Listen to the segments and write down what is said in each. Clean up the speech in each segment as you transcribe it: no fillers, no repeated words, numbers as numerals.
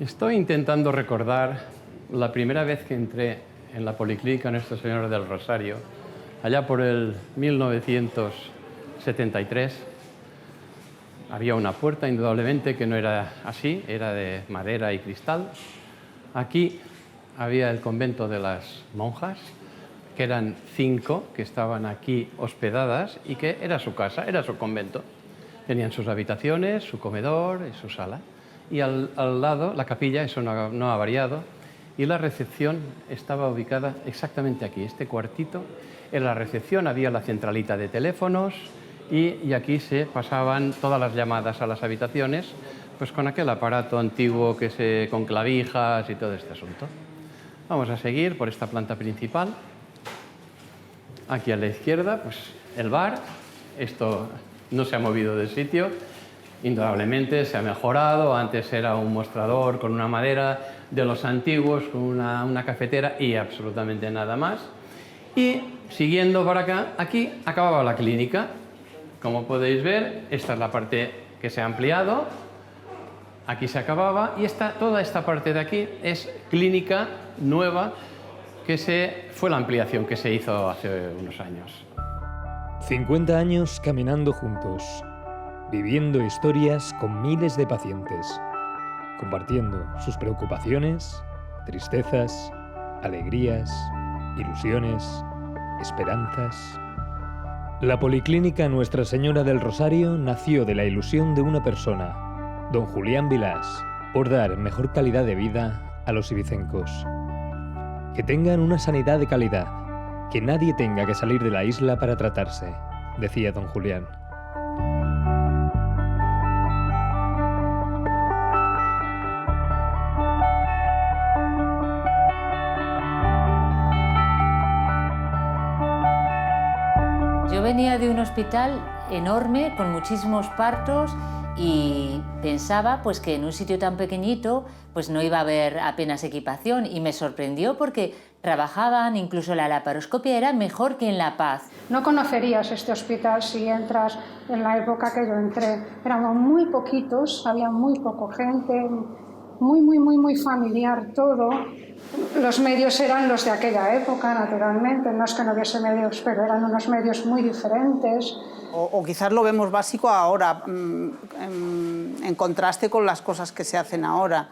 Estoy intentando recordar la primera vez que entré en la Policlínica Nuestra Señora del Rosario, allá por el 1973. Había una puerta, indudablemente, que no era así, era de madera y cristal. Aquí había el convento de las monjas, que eran 5, que estaban aquí hospedadas y que era su casa, era su convento. Tenían sus habitaciones, su comedor y su sala. Y al lado, la capilla, eso no ha variado, y la recepción estaba ubicada exactamente aquí, este cuartito. En la recepción había la centralita de teléfonos y aquí se pasaban todas las llamadas a las habitaciones, pues con aquel aparato antiguo con clavijas y todo este asunto. Vamos a seguir por esta planta principal. Aquí a la izquierda, pues el bar. Esto no se ha movido del sitio. Indudablemente se ha mejorado. Antes era un mostrador con una madera de los antiguos, con una cafetera y absolutamente nada más. Y siguiendo para acá, aquí acababa la clínica. Como podéis ver, esta es la parte que se ha ampliado. Aquí se acababa y toda esta parte de aquí es clínica nueva, fue la ampliación que se hizo hace unos años. 50 años caminando juntos, viviendo historias con miles de pacientes, compartiendo sus preocupaciones, tristezas, alegrías, ilusiones, esperanzas. La Policlínica Nuestra Señora del Rosario nació de la ilusión de una persona, don Julián Vilás, por dar mejor calidad de vida a los ibicencos. Que tengan una sanidad de calidad, que nadie tenga que salir de la isla para tratarse, decía don Julián. Yo venía de un hospital enorme, con muchísimos partos, y pensaba pues que en un sitio tan pequeñito pues no iba a haber apenas equipación, y me sorprendió porque trabajaban, incluso la laparoscopia era mejor que en La Paz. No conocerías este hospital si entras en la época que yo entré. Éramos muy poquitos, había muy poco gente, muy familiar todo. Los medios eran los de aquella época, naturalmente, no es que no hubiese medios, pero eran unos medios muy diferentes. O quizás lo vemos básico ahora, en contraste con las cosas que se hacen ahora.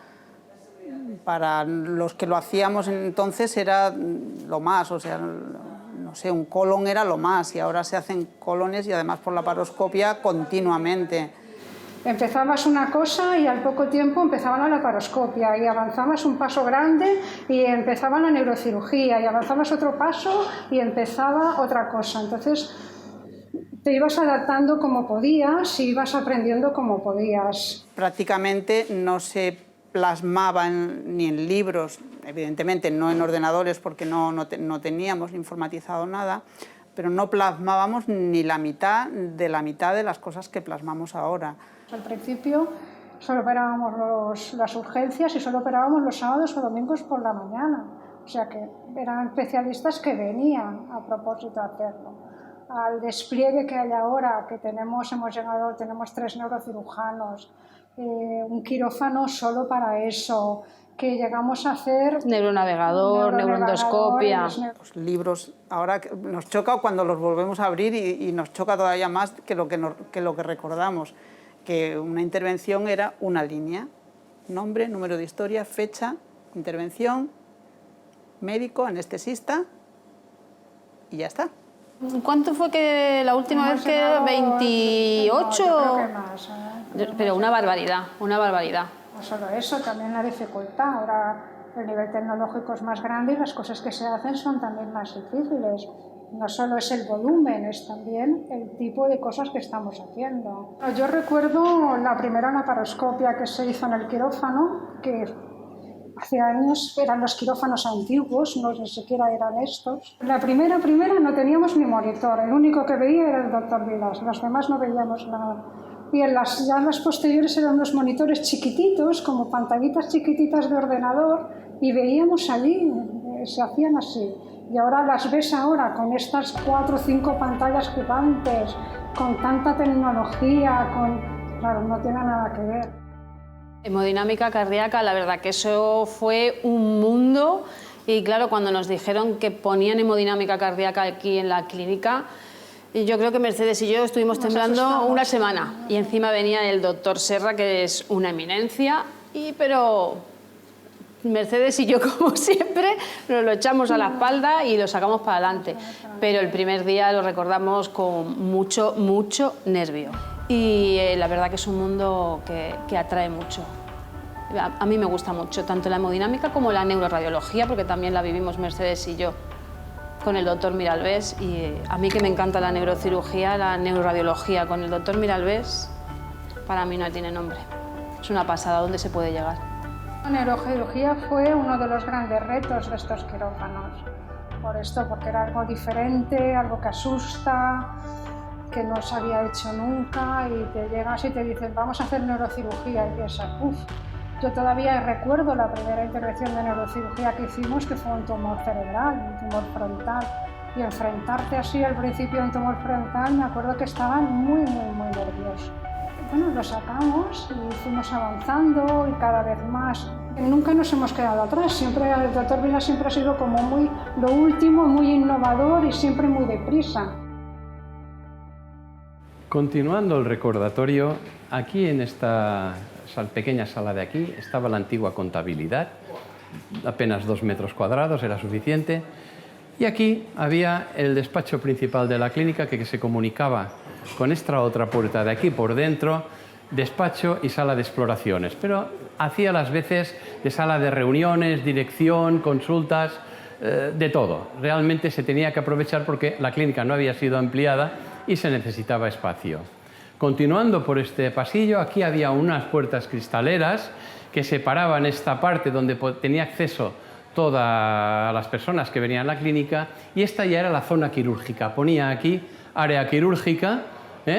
Para los que lo hacíamos entonces era lo más, o sea, no sé, un colon era lo más, y ahora se hacen colones y además por la laparoscopia continuamente. Empezabas una cosa y al poco tiempo empezaba la laparoscopia, y avanzabas un paso grande y empezaba la neurocirugía, y avanzabas otro paso y empezaba otra cosa. Entonces te ibas adaptando como podías y ibas aprendiendo como podías. Prácticamente no se plasmaba ni en libros, evidentemente no en ordenadores porque no teníamos informatizado nada, pero no plasmábamos ni la mitad de las cosas que plasmamos ahora. Al principio solo operábamos las urgencias y solo operábamos los sábados o domingos por la mañana. O sea que eran especialistas que venían a propósito a hacerlo. Al despliegue que hay ahora, que tenemos 3 neurocirujanos, un quirófano solo para eso, que llegamos a hacer neuronavegador, neuroendoscopia. Los libros ahora nos choca cuando los volvemos a abrir y nos choca todavía más que lo que recordamos, que una intervención era una línea, nombre, número de historia, fecha, intervención, médico, anestesista y ya está. ¿Cuánto fue que la última vez que 28? Yo creo que más, Pero una barbaridad, una barbaridad. No solo eso, también la dificultad. Ahora el nivel tecnológico es más grande y las cosas que se hacen son también más difíciles. No solo es el volumen, es también el tipo de cosas que estamos haciendo. Yo recuerdo la primera laparoscopia que se hizo en el quirófano, que hace años eran los quirófanos antiguos, no ni siquiera eran estos. La primera no teníamos ni monitor, el único que veía era el doctor Vilás, los demás no veíamos nada. Y ya en las posteriores eran unos monitores chiquititos, como pantallitas chiquititas de ordenador, y veíamos allí, se hacían así. Y ahora las ves ahora con estas 4 o 5 pantallas gigantes, con tanta tecnología, claro, no tiene nada que ver. Hemodinámica cardíaca, la verdad que eso fue un mundo. Y claro, cuando nos dijeron que ponían hemodinámica cardíaca aquí en la clínica, yo creo que Mercedes y yo estuvimos temblando una semana. Y encima venía el doctor Serra, que es una eminencia, pero Mercedes y yo, como siempre, nos lo echamos a la espalda y lo sacamos para adelante. Pero el primer día lo recordamos con mucho, mucho nervio. Y la verdad que es un mundo que atrae mucho. A mí me gusta mucho, tanto la hemodinámica como la neuroradiología, porque también la vivimos Mercedes y yo con el doctor Miralbés. Y a mí que me encanta la neurocirugía, la neuroradiología con el doctor Miralbés, para mí no tiene nombre. Es una pasada dónde se puede llegar. La neurocirugía fue uno de los grandes retos de estos quirófanos. Por esto, porque era algo diferente, algo que asusta, que no se había hecho nunca, y te llegas y te dicen vamos a hacer neurocirugía y piensas, uff. Yo todavía recuerdo la primera intervención de neurocirugía que hicimos, que fue un tumor cerebral, un tumor frontal. Y enfrentarte así al principio a un tumor frontal, me acuerdo que estaban muy nerviosos. Bueno, lo sacamos y fuimos avanzando y cada vez más. Nunca nos hemos quedado atrás, siempre el doctor Vilas siempre ha sido como muy lo último, muy innovador y siempre muy deprisa. Continuando el recordatorio, aquí en esta pequeña sala de aquí estaba la antigua contabilidad, apenas 2 metros cuadrados, era suficiente. Y aquí había el despacho principal de la clínica que se comunicaba con esta otra puerta de aquí por dentro, despacho y sala de exploraciones. Pero hacía las veces de sala de reuniones, dirección, consultas, de todo. Realmente se tenía que aprovechar porque la clínica no había sido ampliada y se necesitaba espacio. Continuando por este pasillo, aquí había unas puertas cristaleras que separaban esta parte donde tenía acceso todas las personas que venían a la clínica, y esta ya era la zona quirúrgica. Ponía aquí área quirúrgica,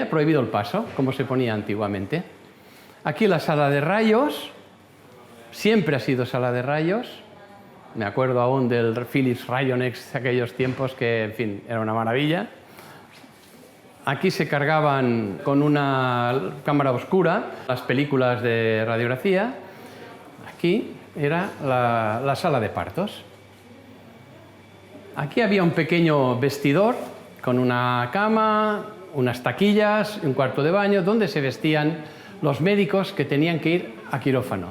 prohibido el paso, como se ponía antiguamente. Aquí la sala de rayos, siempre ha sido sala de rayos. Me acuerdo aún del Philips Rayonex de aquellos tiempos que, en fin, era una maravilla. Aquí se cargaban con una cámara oscura las películas de radiografía. Aquí era la sala de partos. Aquí había un pequeño vestidor con una cama, unas taquillas, un cuarto de baño, donde se vestían los médicos que tenían que ir a quirófano.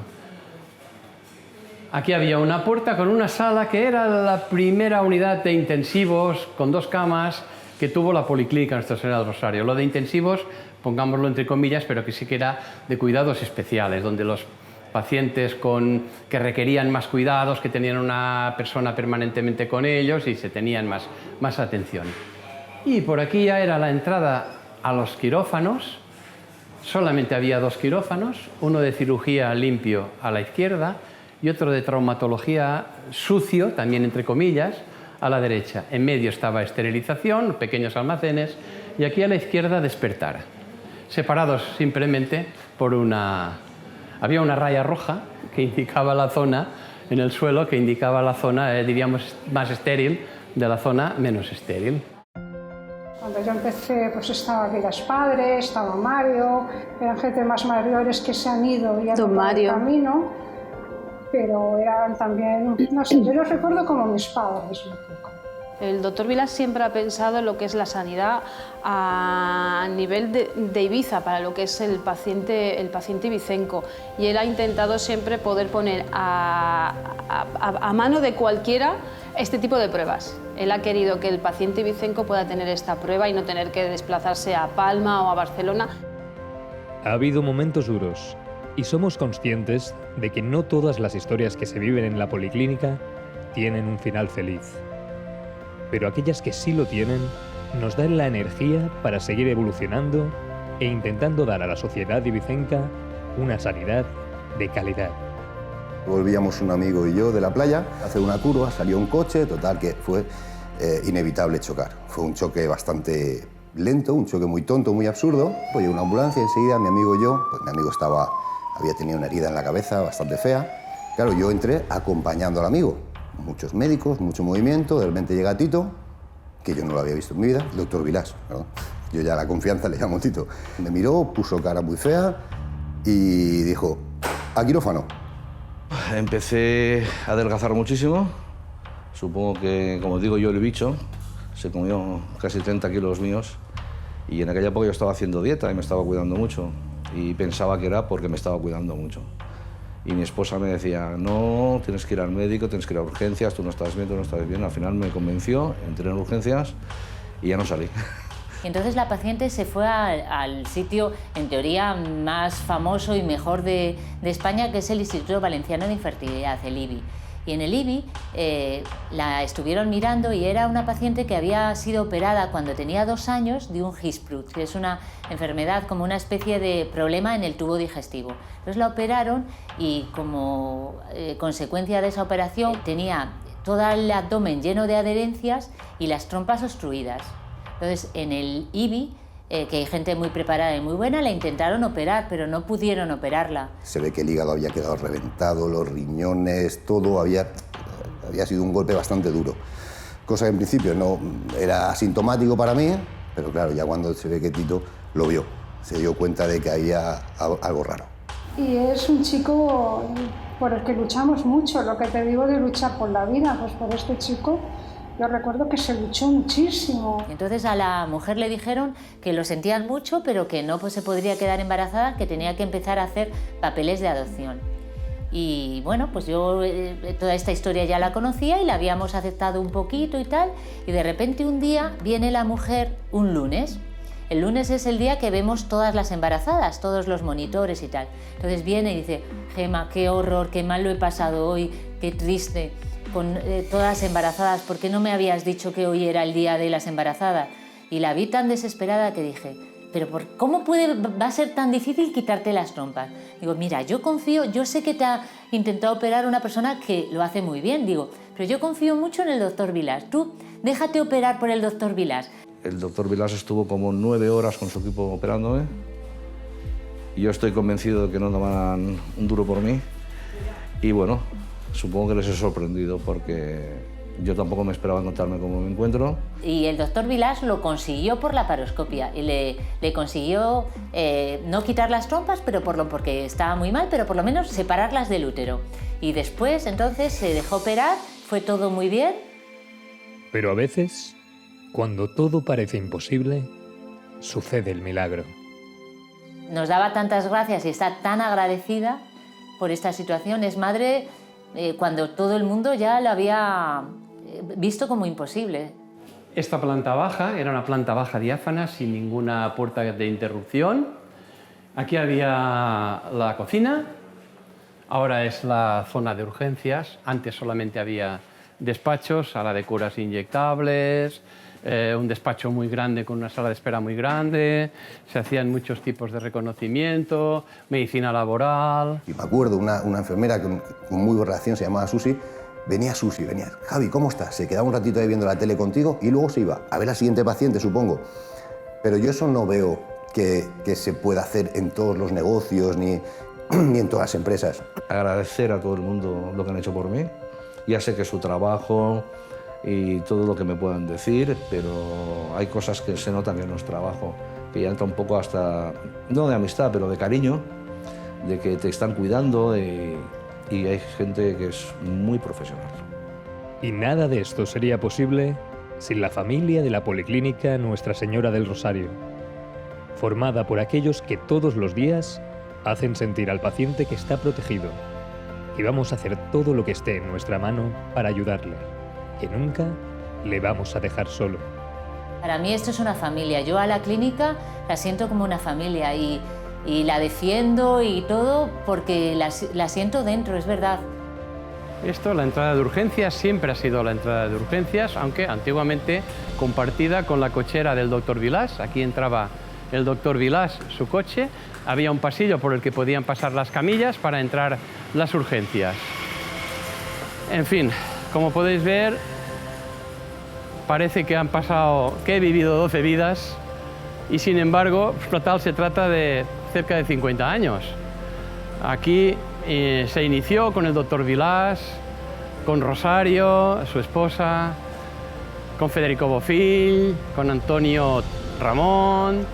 Aquí había una puerta con una sala que era la primera unidad de intensivos con 2 camas que tuvo la Policlínica Nuestra Señora del Rosario. Lo de intensivos, pongámoslo entre comillas, pero que sí que era de cuidados especiales, donde los pacientes que requerían más cuidados, que tenían una persona permanentemente con ellos y se tenían más atención. Y por aquí ya era la entrada a los quirófanos. Solamente había 2 quirófanos, uno de cirugía limpio a la izquierda y otro de traumatología sucio, también entre comillas, a la derecha. En medio estaba esterilización, pequeños almacenes, y aquí a la izquierda despertar. Separados simplemente por había una raya roja que indicaba la zona en el suelo, que indicaba la zona, diríamos, más estéril de la zona menos estéril. Cuando yo empecé, pues estaba Vilas Padre, estaba Mario, eran gente más mayores que se han ido y han tomado el camino. Pero eran también, no sé, yo los recuerdo como mis padres un poco. El doctor Vilas siempre ha pensado en lo que es la sanidad a nivel de Ibiza, para lo que es el paciente ibicenco. Y él ha intentado siempre poder poner a mano de cualquiera este tipo de pruebas. Él ha querido que el paciente ibicenco pueda tener esta prueba y no tener que desplazarse a Palma o a Barcelona. Ha habido momentos duros y somos conscientes de que no todas las historias que se viven en la Policlínica tienen un final feliz. Pero aquellas que sí lo tienen nos dan la energía para seguir evolucionando e intentando dar a la sociedad ibicenca una sanidad de calidad. Volvíamos un amigo y yo de la playa a hacer una curva, salió un coche, total que fue inevitable chocar. Fue un choque bastante lento, un choque muy tonto, muy absurdo. Pues llegó una ambulancia enseguida, mi amigo y yo, pues mi amigo había tenido una herida en la cabeza bastante fea. Claro, yo entré acompañando al amigo. Muchos médicos, mucho movimiento, de repente llega Tito, que yo no lo había visto en mi vida, el doctor Vilas, ¿no? Yo ya la confianza le llamo Tito. Me miró, puso cara muy fea y dijo, a quirófano. Empecé a adelgazar muchísimo. Supongo que, como digo yo, el bicho se comió casi 30 kilos míos. Y en aquella época yo estaba haciendo dieta y me estaba cuidando mucho. Y pensaba que era porque me estaba cuidando mucho. Y mi esposa me decía, no, tienes que ir al médico, tienes que ir a urgencias, tú no estás bien, tú no estás bien. Al final me convenció, entré en urgencias y ya no salí. Entonces la paciente se fue al sitio, en teoría, más famoso y mejor de España, que es el Instituto Valenciano de Infertilidad, el IVI. Y en el IVI la estuvieron mirando y era una paciente que había sido operada cuando tenía 2 años de un Hirsbrut, que es una enfermedad como una especie de problema en el tubo digestivo. Entonces la operaron y como consecuencia de esa operación tenía todo el abdomen lleno de adherencias y las trompas obstruidas. Entonces en el IVI, que hay gente muy preparada y muy buena, la intentaron operar, pero no pudieron operarla. Se ve que el hígado había quedado reventado, los riñones, todo había sido un golpe bastante duro. Cosa que en principio no era asintomático para mí, pero claro, ya cuando se ve que Tito lo vio, se dio cuenta de que había algo raro. Y es un chico por el que luchamos mucho, lo que te digo de luchar por la vida, pues por este chico. Yo recuerdo que se luchó muchísimo. Entonces a la mujer le dijeron que lo sentían mucho, pero que no se podría quedar embarazada, que tenía que empezar a hacer papeles de adopción. Y bueno, pues yo toda esta historia ya la conocía y la habíamos aceptado un poquito y tal, y de repente un día viene la mujer un lunes. El lunes es el día que vemos todas las embarazadas, todos los monitores y tal. Entonces viene y dice, Gemma, qué horror, qué mal lo he pasado hoy, qué triste, con todas embarazadas, ¿por qué no me habías dicho que hoy era el día de las embarazadas? Y la vi tan desesperada que dije, pero ¿cómo va a ser tan difícil quitarte las trompas? Digo, mira, yo confío, yo sé que te ha intentado operar una persona que lo hace muy bien, digo, pero yo confío mucho en el doctor Vilás. Tú déjate operar por el doctor Vilás. El doctor Vilás estuvo como 9 horas con su equipo operándome. Y yo estoy convencido de que no tomarán un duro por mí. Y bueno, supongo que les he sorprendido porque yo tampoco me esperaba encontrarme como me encuentro. Y el doctor Vilás lo consiguió por la paroscopia y le consiguió no quitar las trompas, pero porque estaba muy mal, pero por lo menos separarlas del útero. Y después entonces se dejó operar, fue todo muy bien. Pero a veces, cuando todo parece imposible, sucede el milagro. Nos daba tantas gracias y está tan agradecida por esta situación. Es madre cuando todo el mundo ya lo había visto como imposible. Esta planta baja era una planta baja diáfana sin ninguna puerta de interrupción. Aquí había la cocina, ahora es la zona de urgencias. Antes solamente había despachos, sala de curas inyectables, un despacho muy grande con una sala de espera muy grande, se hacían muchos tipos de reconocimiento, medicina laboral. Y me acuerdo, una enfermera con muy buena relación, se llamaba Susi, venía, Javi, ¿cómo estás? Se quedaba un ratito ahí viendo la tele contigo y luego se iba a ver al siguiente paciente, supongo. Pero yo eso no veo que se pueda hacer en todos los negocios ni en todas las empresas. Agradecer a todo el mundo lo que han hecho por mí. Ya sé que es su trabajo y todo lo que me puedan decir, pero hay cosas que se notan que no es trabajo, que ya entra un poco hasta, no de amistad, pero de cariño, de que te están cuidando y hay gente que es muy profesional. Y nada de esto sería posible sin la familia de la Policlínica Nuestra Señora del Rosario, formada por aquellos que todos los días hacen sentir al paciente que está protegido. Y vamos a hacer todo lo que esté en nuestra mano para ayudarle, que nunca le vamos a dejar solo. Para mí esto es una familia. Yo a la clínica la siento como una familia y la defiendo y todo porque la siento dentro, es verdad. Esto, la entrada de urgencias, siempre ha sido la entrada de urgencias, aunque antiguamente compartida con la cochera del doctor Vilás. Aquí entraba el doctor Vilás, su coche. Había un pasillo por el que podían pasar las camillas para entrar las urgencias. En fin, como podéis ver, parece que he vivido 12 vidas y sin embargo, total se trata de cerca de 50 años. Aquí se inició con el doctor Vilás, con Rosario, su esposa, con Federico Bofill, con Antonio Ramón,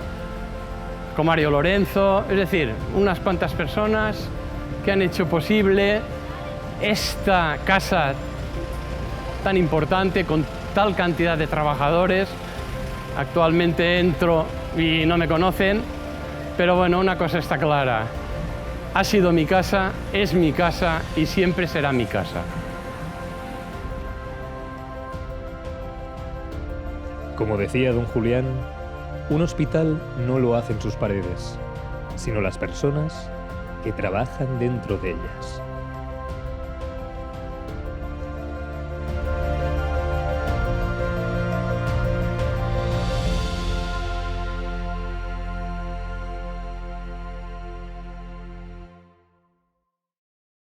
con Mario Lorenzo, es decir, unas cuantas personas que han hecho posible esta casa tan importante con tal cantidad de trabajadores. Actualmente entro y no me conocen, pero bueno, una cosa está clara. Ha sido mi casa, es mi casa y siempre será mi casa. Como decía don Julián, un hospital no lo hacen sus paredes, sino las personas que trabajan dentro de ellas.